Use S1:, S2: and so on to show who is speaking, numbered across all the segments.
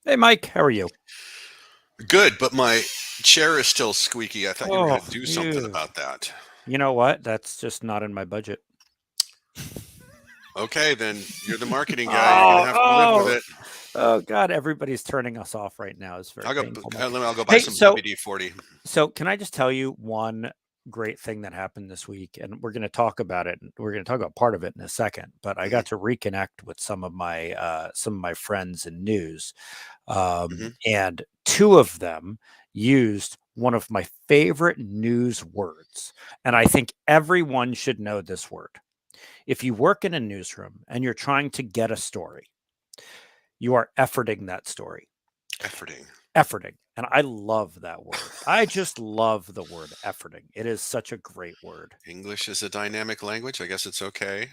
S1: Hey, Mike, how are you?
S2: Good, but my chair is still squeaky. I thought you were going
S1: Oh,
S2: to do something
S1: you.
S2: about that.
S1: You know what? That's just not in my budget.
S2: Okay, then you're the marketing guy. You're going to
S1: Oh,
S2: have to live with
S1: oh,
S2: it.
S1: oh, God! Everybody's turning us off right now. It's very
S2: I'll go.
S1: painful, Mike.
S2: I'll go buy
S1: Hey,
S2: some
S1: so
S2: WD-40.
S1: so can I just tell you one great thing that happened this week? And we're going to talk about it. We're going to talk about part of it in a second. But I
S2: Hmm.
S1: got to reconnect with some of my friends in news,
S2: Hmm.
S1: and two of them used one of my favorite news words, and I think everyone should know this word. If you work in a newsroom and you're trying to get a story, you are efforting that story.
S2: Efforting.
S1: Efforting. And I love that word. I just love the word efforting. It is such a great word.
S2: English is a dynamic language. I guess it's okay.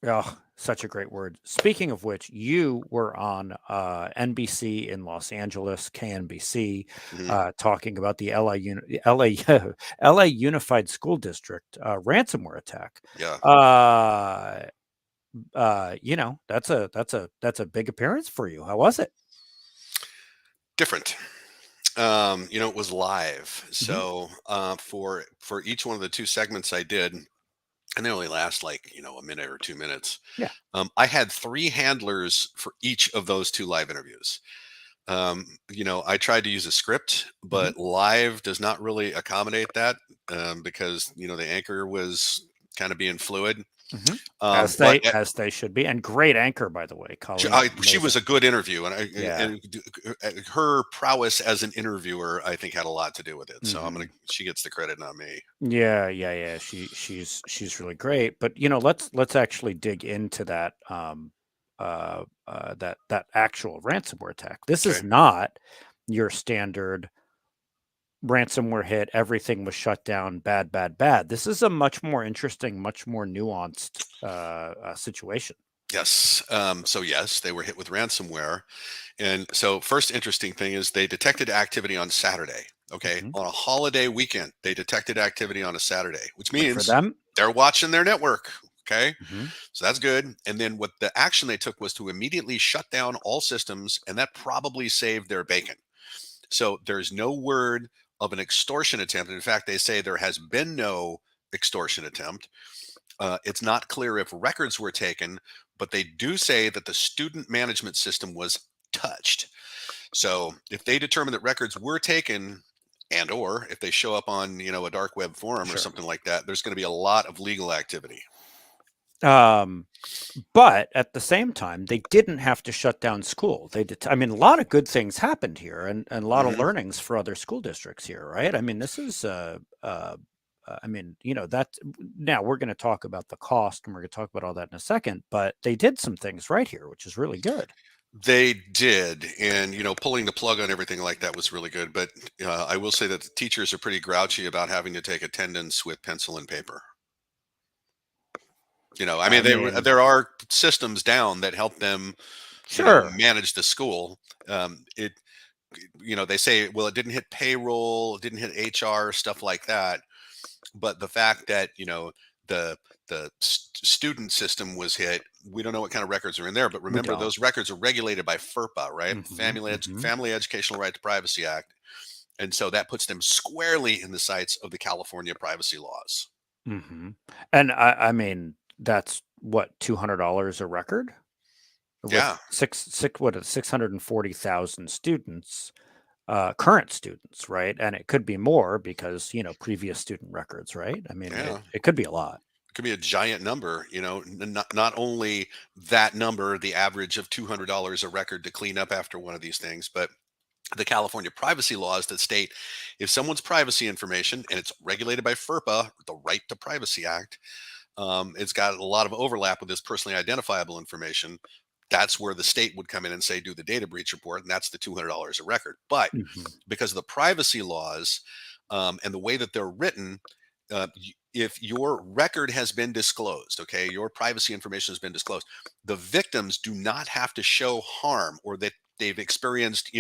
S1: Oh, such a great word. Speaking of which, you were on NBC in Los Angeles, KNBC,
S2: Hmm.
S1: talking about the LA LA Unified School District ransomware attack.
S2: Yeah,
S1: Uh, that's a big appearance for you. How was it?
S2: different. It was live.
S1: Hmm.
S2: So for each one of the two segments I did, and they only last like a minute or 2 minutes.
S1: Yeah.
S2: I had three handlers for each of those two live interviews. I tried to use a script,
S1: Hmm.
S2: but live does not really accommodate that because the anchor was kind of being fluid.
S1: Hmm.
S2: Um,
S1: As
S2: but
S1: they as they should be, and great anchor, by the way.
S2: she,
S1: Colleen
S2: I,
S1: was
S2: she was
S1: amazing.
S2: a good interview, and
S1: Yeah.
S2: her prowess as an interviewer, I think, had a lot to do with it. So
S1: Hmm.
S2: she gets the credit, not me.
S1: Yeah, yeah, yeah. She's really great. But let's actually dig into that actual ransomware attack. This is
S2: Okay.
S1: not your standard ransomware hit. Everything was shut down. Bad, bad, bad. This is a much more interesting, much more nuanced situation.
S2: Yes. So yes, they were hit with ransomware. And so, first interesting thing is they detected activity on Saturday. Okay.
S1: Hmm.
S2: On a holiday weekend, they detected activity on a Saturday, which
S1: Good for
S2: means
S1: them.
S2: they're watching their network. Okay.
S1: Hmm.
S2: So that's good. And then what the action they took was to immediately shut down all systems, and that probably saved their bacon. So there's no word of an extortion attempt. In fact, they say there has been no extortion attempt. It's not clear if records were taken, but they do say that the student management system was touched. So if they determine that records were taken, and or if they show up on a dark web forum or
S1: Sure.
S2: something like that, there's going to be a lot of legal activity.
S1: Um, but at the same time, they didn't have to shut down school. They did. I mean, a lot of good things happened here, and a lot of
S2: Hmm.
S1: learnings for other school districts here, right? I mean, this is. I mean, that now we're going to talk about the cost, and we're going to talk about all that in a second. But they did some things right here, which is really good.
S2: They did, and pulling the plug on everything like that was really good. But I will say that the teachers are pretty grouchy about having to take attendance with pencil and paper. I
S1: I
S2: mean,
S1: mean,
S2: there are systems down that help them,
S1: sure.
S2: manage the school. It they say, well, it didn't hit payroll, it didn't hit HR, stuff like that. But the fact that the student system was hit, we don't know what kind of records are in there. But
S1: We
S2: remember,
S1: don't.
S2: those records are regulated by FERPA, right?
S1: Hmm. Hmm.
S2: Family Educational Right to Privacy Act, and so that puts them squarely in the sights of the California privacy laws.
S1: Hmm. And I mean, that's what, $200 a record with
S2: Yeah.
S1: six what is 640,000 students, current students, right? And it could be more because previous student records, right? I mean, it
S2: Yeah.
S1: it could be a lot.
S2: Could be a giant number, not only that number, the average of $200 a record to clean up after one of these things, but the California privacy laws that state if someone's privacy information, and it's regulated by FERPA, the Right to Privacy Act, it's got a lot of overlap with this personally identifiable information. That's where the state would come in and say, do the data breach report, and that's the $200 a record. But
S1: Hmm.
S2: because of the privacy laws and the way that they're written, if your record has been disclosed, okay, your privacy information has been disclosed, the victims do not have to show harm or that they've experienced,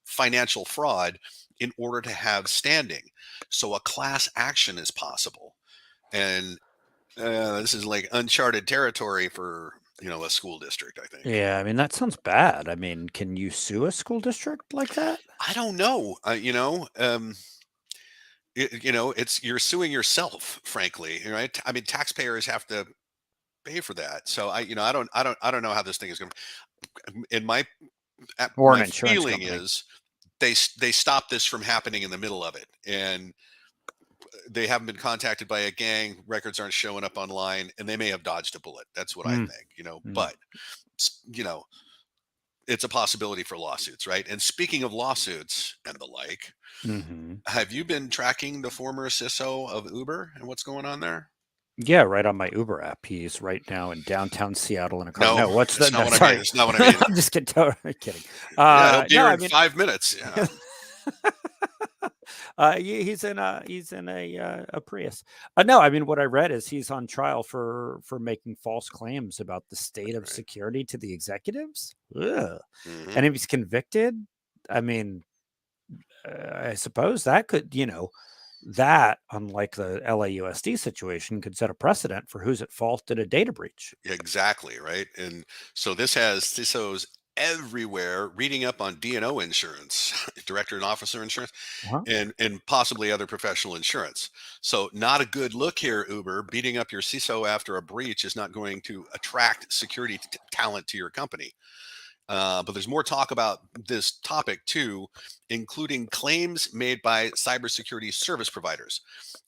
S2: financial fraud in order to have standing. So a class action is possible. And this is like uncharted territory for a school district, I think.
S1: Yeah, I mean, that sounds bad. I mean, can you sue a school district like that?
S2: I don't know. It's you're suing yourself, frankly, right? I mean, taxpayers have to pay for that. So I don't know how this thing is going to. In
S1: Or an
S2: my
S1: insurance
S2: feeling
S1: company?
S2: is they stop this from happening in the middle of it, and they haven't been contacted by a gang. Records aren't showing up online, and they may have dodged a bullet. That's what I
S1: Mm,
S2: think.
S1: mm,
S2: But s- you know, it's a possibility for lawsuits, right? And speaking of lawsuits and the like,
S1: mhm.
S2: have you been tracking the former CISO of Uber and what's going on there?
S1: Yeah, right on my Uber app. He's right now in downtown Seattle in a car.
S2: No,
S1: No, what's the
S2: it's not
S1: no,
S2: what I mean.
S1: sorry.
S2: It's not what I mean.
S1: I'm just kidding. Totally kidding.
S2: Yeah, he'll be
S1: No,
S2: here
S1: I
S2: in
S1: mean,
S2: 5 minutes. Yeah,
S1: he's in a Prius. No, I mean what I read is he's on trial for making false claims about the state of
S2: right.
S1: security to the executives. Ugh.
S2: Hmm.
S1: And if he's convicted, I mean, I suppose that could, that, unlike the LAUSD situation, could set a precedent for who's at fault in a data breach.
S2: Exactly, right. And so this has CISOs everywhere reading up on D&O insurance, director and officer insurance,
S1: Uh-huh.
S2: and possibly other professional insurance. So not a good look here, Uber. Beating up your CISO after a breach is not going to attract security talent to your company. But there's more talk about this topic too, including claims made by cybersecurity service providers.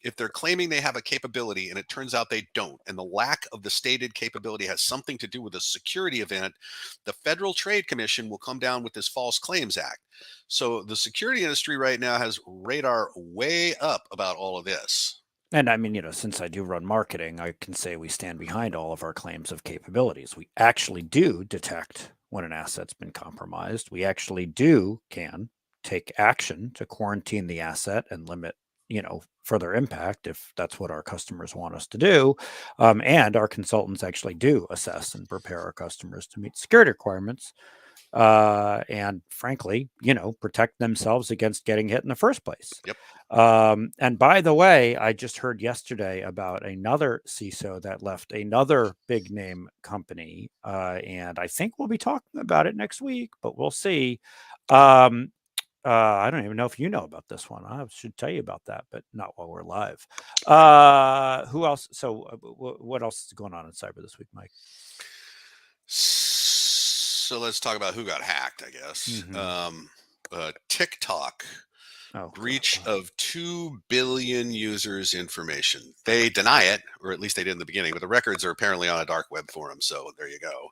S2: If they're claiming they have a capability and it turns out they don't, and the lack of the stated capability has something to do with a security event, the Federal Trade Commission will come down with this False Claims Act. So the security industry right now has radar way up about all of this.
S1: And I mean, since I do run marketing, I can say we stand behind all of our claims of capabilities. We actually do detect when an asset's been compromised. We actually can take action to quarantine the asset and limit, further impact if that's what our customers want us to do. And our consultants actually do assess and prepare our customers to meet security requirements and frankly, protect themselves against getting hit in the first place.
S2: Yep.
S1: And by the way, I just heard yesterday about another CISO that left another big name company. And I think we'll be talking about it next week, but we'll see. Um, I don't even know if you know about this one. I should tell you about that, but not while we're live. Who else? So, what else is going on in cyber this week, Mike?
S2: So let's talk about who got hacked, I guess.
S1: Mm-hmm.
S2: TikTok
S1: Oh,
S2: breach
S1: God.
S2: of 2 billion users' information. They deny it, or at least they did in the beginning, but the records are apparently on a dark web forum. So there you go.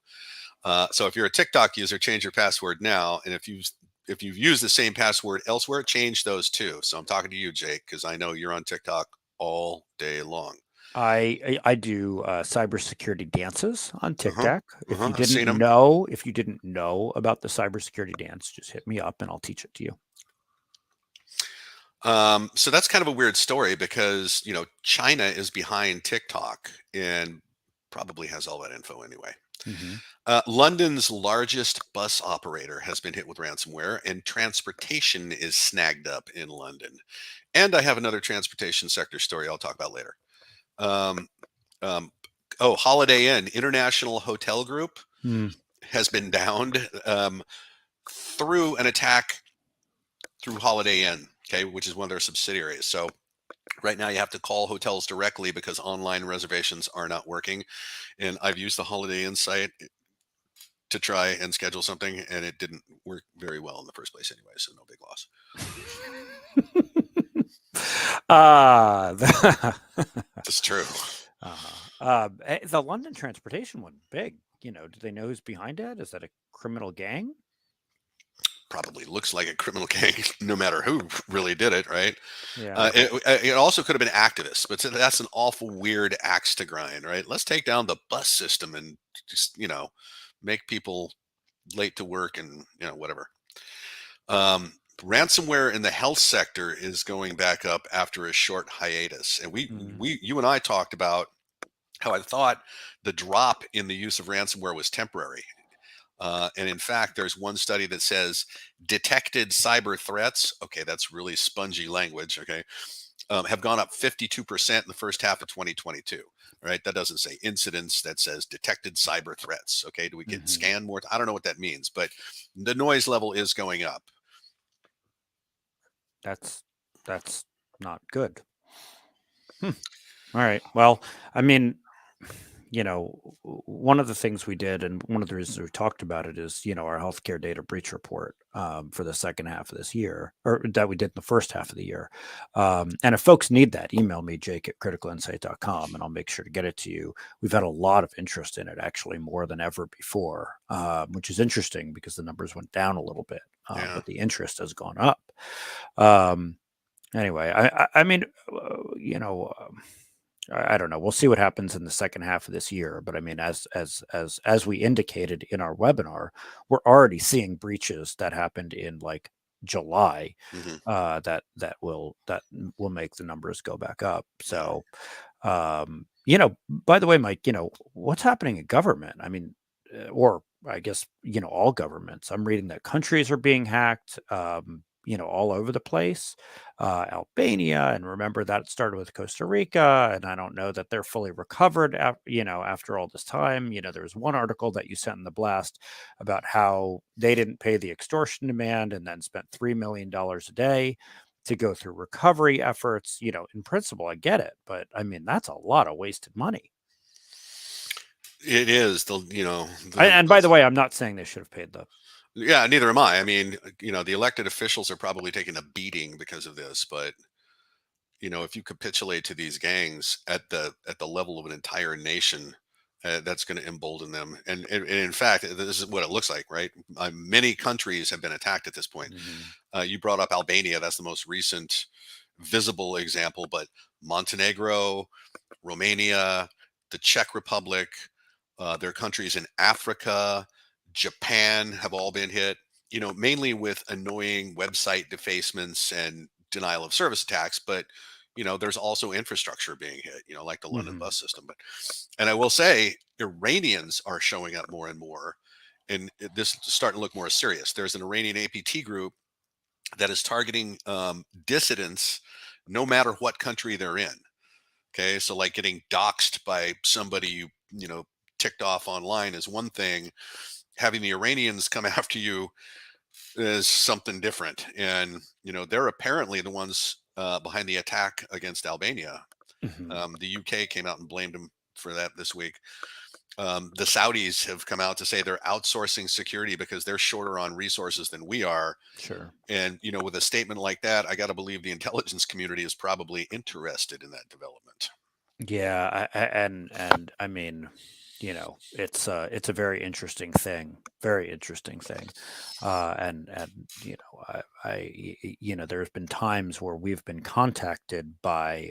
S2: So if you're a TikTok user, change your password now. And if you've used the same password elsewhere, change those too. So I'm talking to you, Jake, because I know you're on TikTok all day long.
S1: I do cybersecurity dances on
S2: Uh huh.
S1: TikTok.
S2: Uh
S1: If
S2: huh.
S1: you
S2: I've
S1: didn't
S2: seen them.
S1: know, if you didn't know about the cybersecurity dance, just hit me up and I'll teach it to you.
S2: So that's kind of a weird story because China is behind TikTok and probably has all that info anyway.
S1: Hmm.
S2: London's largest bus operator has been hit with ransomware, and transportation is snagged up in London. And I have another transportation sector story I'll talk about later. Um, um, Holiday Inn International Hotel Group
S1: Mm.
S2: has been downed through an attack through Holiday Inn, okay, which is one of their subsidiaries. So right now you have to call hotels directly because online reservations are not working. And I've used the Holiday Inn site to try and schedule something, and it didn't work very well in the first place anyway. So no big loss.
S1: uh,
S2: That's true.
S1: the London transportation one, big. Do they know who's behind it? Is that a criminal gang?
S2: Probably looks like a criminal gang, no matter who really did it, right?
S1: Yeah.
S2: It also could have been activists, but that's an awful weird axe to grind, right? Let's take down the bus system and just make people late to work and whatever. Ransomware in the health sector is going back up after a short hiatus, and
S1: Mm.
S2: you and I talked about how I thought the drop in the use of ransomware was temporary. And in fact, there's one study that says detected cyber threats. Okay, that's really spongy language. Okay. have gone up 52% in the first half of 2022. Right? That doesn't say incidents. That says detected cyber threats. Okay, do we get
S1: Hmm.
S2: scanned more? I don't know what that means, but the noise level is going up.
S1: That's not good. Hmm. All right. Well, I mean, one of the things we did, and one of the reasons we talked about it is, our healthcare data breach report for the second half of this year, or that we did in the first half of the year. And if folks need that, email me, jake@criticalinsight.com, and I'll make sure to get it to you. We've had a lot of interest in it, actually, more than ever before, which is interesting because the numbers went down a little bit,
S2: Yeah.
S1: but the interest has gone up. Um, Anyway, I mean, I don't know. We'll see what happens in the second half of this year. But I mean, as we indicated in our webinar, we're already seeing breaches that happened in like July
S2: Hmm.
S1: that will make the numbers go back up. So, by the way, Mike, what's happening in government? I mean, or I guess all governments. I'm reading that countries are being hacked. All over the place. Albania, and remember that started with Costa Rica, and I don't know that they're fully recovered. After all this time, there was one article that you sent in the blast about how they didn't pay the extortion demand, and then spent $3 million a day to go through recovery efforts. In principle, I get it, but I mean that's a lot of wasted money.
S2: It is
S1: And by the way, I'm not saying they should have paid the.
S2: yeah, neither am I. I mean, the elected officials are probably taking a beating because of this, but if you capitulate to these gangs at the level of an entire nation, that's going to embolden them. And in fact, this is what it looks like, right? Many countries have been attacked at this point.
S1: Mhm.
S2: You brought up Albania; that's the most recent visible example, but Montenegro, Romania, the Czech Republic, there are countries in Africa, Japan have all been hit. Mainly with annoying website defacements and denial of service attacks, but there's also infrastructure being hit, like the London
S1: Mhm.
S2: bus system. And I will say, Iranians are showing up more and more, and this is starting to look more serious. There's an Iranian APT group that is targeting dissidents, no matter what country they're in. Okay, so like getting doxxed by somebody you ticked off online is one thing. Having the Iranians come after you is something different, and they're apparently the ones behind the attack against Albania.
S1: Mhm.
S2: The UK came out and blamed them for that this week. The Saudis have come out to say they're outsourcing security because they're shorter on resources than we are.
S1: Sure.
S2: And with a statement like that, I got to believe the intelligence community is probably interested in that development.
S1: Yeah, and I mean, it's a very interesting thing, very interesting thing, and there's been times where we've been contacted by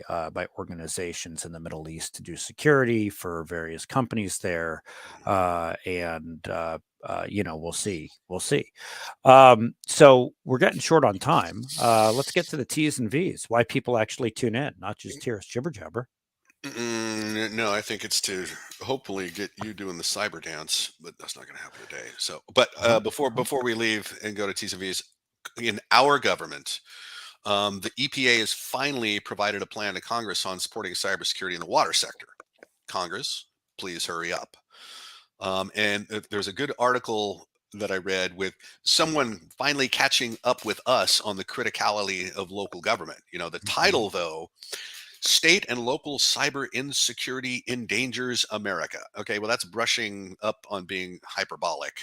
S1: organizations in the Middle East to do security for various companies there, and we'll see. So we're getting short on time. Let's get to the T's and V's. Why people actually tune in, not just hear us jibber jabber.
S2: No, I think it's to hopefully get you doing the cyber dance, but that's not going to happen today. So, but
S1: Uh-huh, uh-huh.
S2: before we leave and go to T's and V's, in our government, the EPA has finally provided a plan to Congress on supporting cybersecurity in the water sector. Congress, please hurry up. And there's a good article that I read with someone finally catching up with us on the criticality of local government. The
S1: Mhm.
S2: title, though, State and Local Cyber Insecurity Endangers America. Okay, well, that's brushing up on being hyperbolic.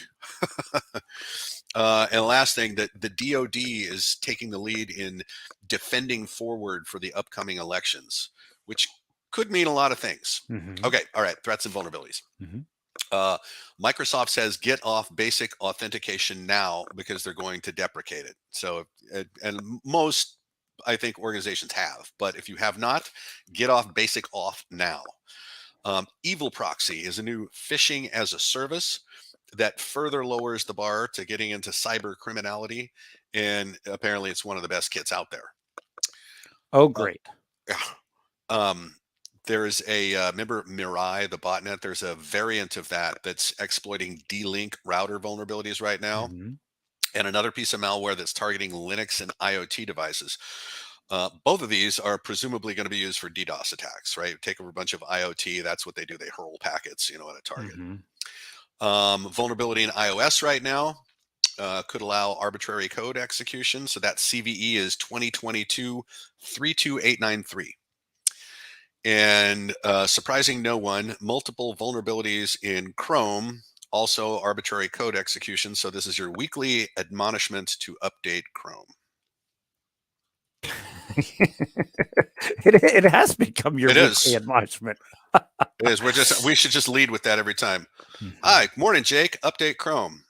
S2: And last thing, that the DoD is taking the lead in defending forward for the upcoming elections, which could mean a lot of things.
S1: Mhm.
S2: Okay, all right, threats and vulnerabilities.
S1: Mhm.
S2: Uh, Microsoft says get off basic authentication now because they're going to deprecate it. So, and most, I think, organizations have, but if you have not, get off basic off now. Evil Proxy is a new phishing as a service that further lowers the bar to getting into cyber criminality, and apparently, it's one of the best kits out there.
S1: Oh,
S2: Uh,
S1: great.
S2: yeah. Um, there's a remember Mirai, the botnet. There's a variant of that that's exploiting D-Link router vulnerabilities right now,
S1: Mhm.
S2: and another piece of malware that's targeting Linux and IoT devices. Both of these are presumably going to be used for DDoS attacks, right? Take over a bunch of IoT. That's what they do. They hurl packets, at a target. Vulnerability in iOS right now could allow arbitrary code execution. So that CVE is 2022 32893. And surprising no one, multiple vulnerabilities in Chrome, also arbitrary code execution. So this is your weekly admonishment to update Chrome.
S1: It has become your
S2: It
S1: weekly
S2: is.
S1: admonishment.
S2: It is. We should just lead with that every time. Hi, morning, Jake. Update Chrome.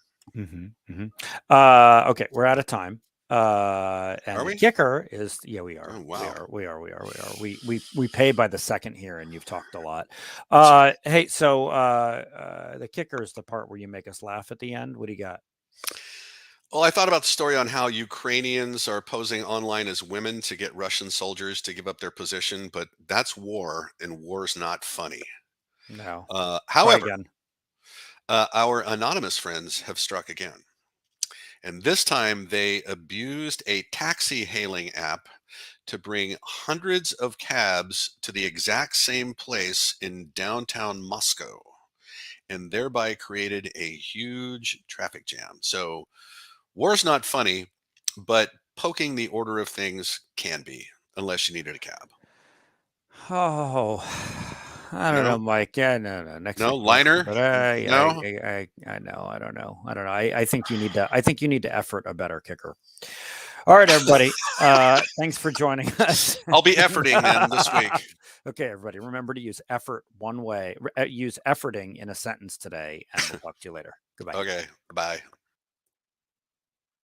S1: Okay, we're out of time. And
S2: Are
S1: the
S2: we?
S1: kicker is, yeah, we are.
S2: Oh, wow.
S1: We are. We pay by the second here, and you've talked a lot. Hey, so the kicker is the part where you make us laugh at the end. What do you got?
S2: Well, I thought about the story on how Ukrainians are posing online as women to get Russian soldiers to give up their position, but that's war, and war's not funny.
S1: No. Try
S2: However,
S1: again.
S2: our anonymous friends have struck again. And this time they abused a taxi hailing app to bring hundreds of cabs to the exact same place in downtown Moscow and thereby created a huge traffic jam. So, war's not funny, but poking the order of things can be, unless you needed a cab.
S1: Oh, I don't know,
S2: No,
S1: Mike. Yeah, no. Next
S2: no
S1: week, maybe.
S2: liner.
S1: But
S2: No.
S1: I know. I don't know. I think you need to. I think you need to effort a better kicker. All right, everybody. Thanks for joining us.
S2: I'll be efforting then this week.
S1: Okay, everybody. Remember to use effort one way. Use efforting in a sentence today, and we'll talk to you later. Goodbye.
S2: Okay. Bye.